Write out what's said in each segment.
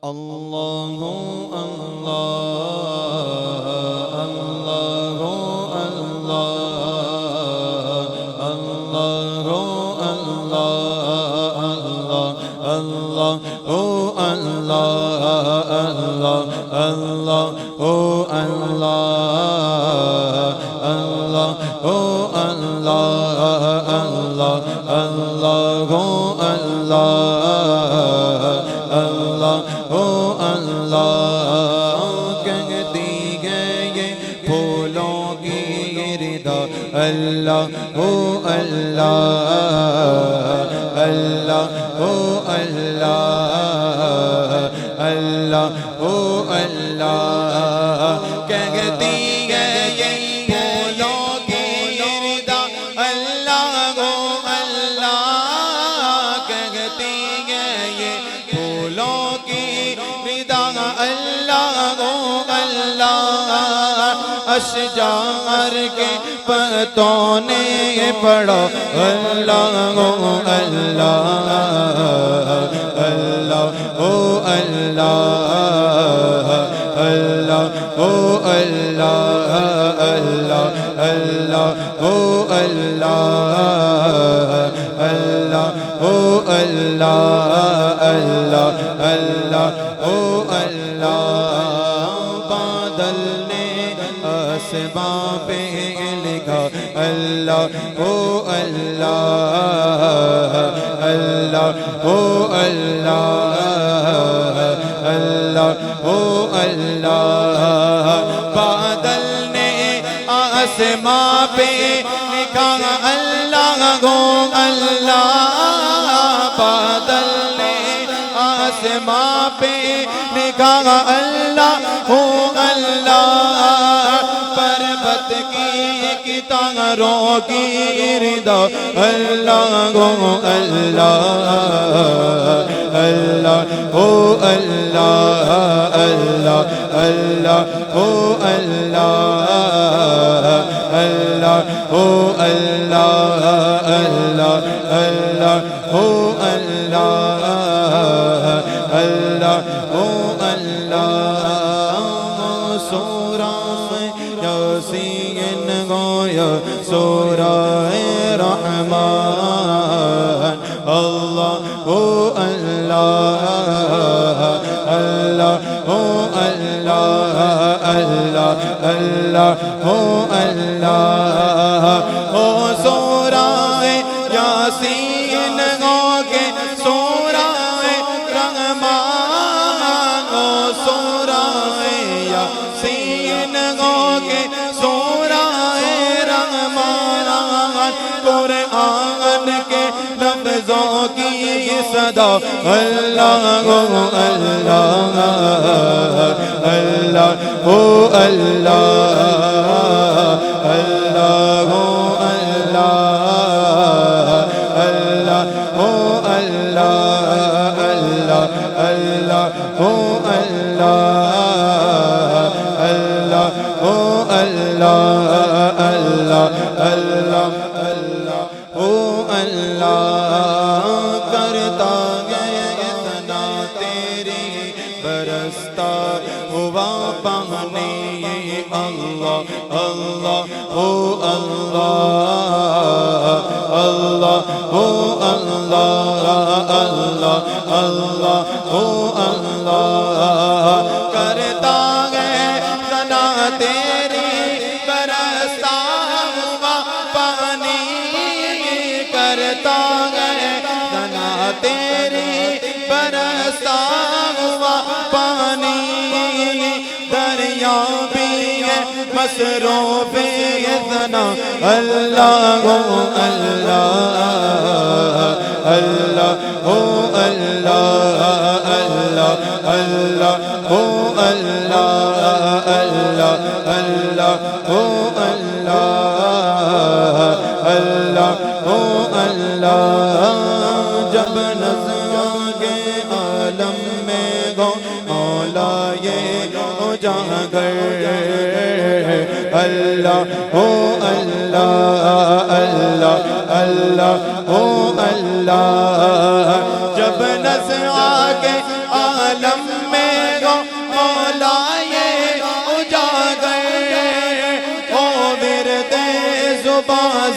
اللہ اللہ اللہ اللہ اللہ اللہ اللہ اللہ اللہ اللہ او اللہ اللہ او اللہ اللہ اللہ اللہ او اللہ کہتی ہے یہ پھولوں کی ردا اللہ او اللہ اللہ او اللہ اللہ او اللہ کہتی ہے یہ پھولوں کی ردا اللہ او اللہ کہتی ہے یہ پھولوں کی ردا اللہ او اللہ اشجار کے پتوں نے پڑھا اللہ او اللہ اللہ او اللہ اللہ او اللہ اللہ اللہ او اللہ اللہ او اللہ اللہ اللہ او اللہ بادل نے آسماں پہ لکھا اللہ او اللہ اللہ او اللہ اللہ او اللہ بادل نے آسماں پہ لکھا اللہ گو اللہ بادل نے آسماں پہ لکھا اللہ ہو اللہ پربت کی کتاروں کی ردا اللہ گو اللہ اللہ ہو اللہ اللہ اللہ ہو اللہ اللہ ہو اللہ اللہ اللہ ہو اللہ اللہ ہو اللہ سورہ یاسین گویا سورہ رحمان اللہ ہو اللہ اللہ ہو اللہ اللہ اللہ ہو اللہ ہو سورہ یاسین گو کے سورہ رحمان ہو سورہ یاسین گو کے سورہ رحمان قرآن کے لفظوں کی صدا اللہ ہو اللہ اللہ ہو اللہ اللہ ہو اللہ اللہ ہو اللہ اللہ اللہ ہو اللہ اللہ ہو اللہ اللہ اللہ اللہ ہو اللہ کرتا گیا اتنا تیری برستا ہوا پانی اللہ اللہ ہو اللہ اللہ ہو اللہ اللہ اللہ ہو اللہ کرتا گیا اتنا تیری برستا ہوا پانی کرتا گئے اتنا تیری برستا ہوا پانی دریا بھی ہے مصروف اتنا اللہ ہو اللہ اللہ ہو اللہ اللہ اللہ ہو اللہ اللہ اللہ ہو اللہ اللہ ہو اللہ جب نظر کے عالم میں گو مولا یہ اجاگر اللہ ہو اللہ اللہ اللہ ہو اللہ جب نظر آگے عالم میں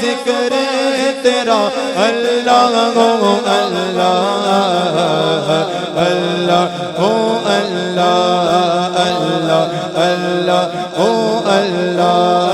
ذکر تیرا اللہ ہو اللہ اللہ ہو اللہ اللہ اللہ ہو اللہ